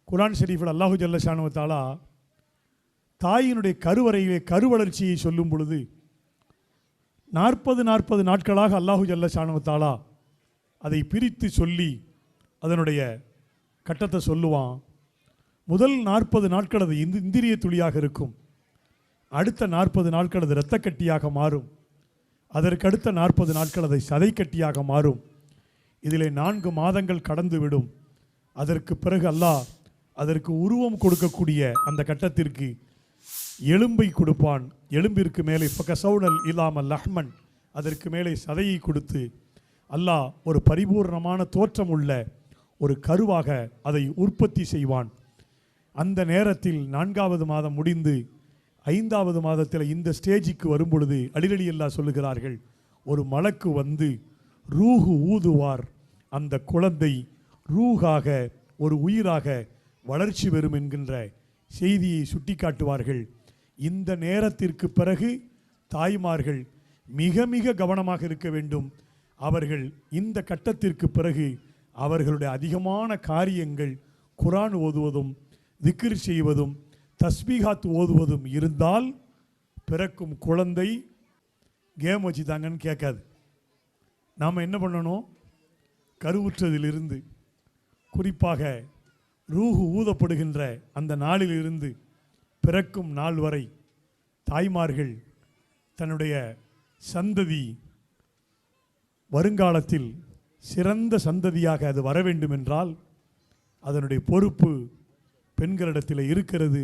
குர்ஆன் ஷரீஃபில் அல்லாஹு ஜல்ல ஷானு தஆலா தாயினுடைய கருவறையிலே கருவளர்ச்சியை சொல்லும் பொழுது 40 நாட்களாக அல்லாஹு ஜல்ல ஷானு தஆலா அதை பிரித்து சொல்லி அதனுடைய கட்டத்தை சொல்லுவான். முதல் 40 நாட்கள் அது இந்திரிய துளியாக இருக்கும். அடுத்த 40 நாட்கள் அது இரத்த கட்டியாக மாறும். அதற்கடுத்த 40 நாட்கள் அதை சதை கட்டியாக மாறும். இதிலே 4 மாதங்கள் கடந்து விடும். அதற்கு பிறகு அல்லாஹ் அதற்கு உருவம் கொடுக்கக்கூடிய அந்த கட்டத்திற்கு எலும்பை கொடுப்பான். எலும்பிற்கு மேலே ஃபகசௌனல் இலாமல் லஹ்மன், அதற்கு மேலே சதையை கொடுத்து அல்லாஹ் ஒரு பரிபூர்ணமான தோற்றம் உள்ள ஒரு கருவாக அதை உற்பத்தி செய்வான். அந்த நேரத்தில் 4வது மாதம் முடிந்து 5வது மாதத்தில் இந்த ஸ்டேஜுக்கு வரும் பொழுது அலிரலி அல்லாஹ் சொல்லுகிறார்கள், ஒரு மலக்கு வந்து ரூஹு ஊதுவார். அந்த குழந்தை ரூஹாக ஒரு உயிராக வளர்ச்சி பெறும் என்கின்ற செய்தியை சுட்டி காட்டுவார்கள். இந்த நேரத்திற்கு பிறகு தாய்மார்கள் மிக மிக கவனமாக இருக்க வேண்டும். அவர்கள் இந்த கட்டத்திற்கு பிறகு அவர்களுடைய அதிகமான காரியங்கள் குர்ஆன் ஓதுவதும் திக்ர் செய்வதும் தஸ்பீகாத் ஓதுவதும் இருந்தால் பிறக்கும் குழந்தை கேம் வச்சுதாங்கன்னு கேட்காது. நாம் என்ன பண்ணணும்? கருவுற்றதிலிருந்து குறிப்பாக ரூஹு ஊதப்படுகின்ற அந்த நாளிலிருந்து பிறக்கும் நாள் வரை தாய்மார்கள் தன்னுடைய சந்ததி வருங்காலத்தில் சிறந்த சந்ததியாக அது வர வேண்டும் என்றால் அதனுடைய பொறுப்பு பெண்களிடத்தில் இருக்கிறது.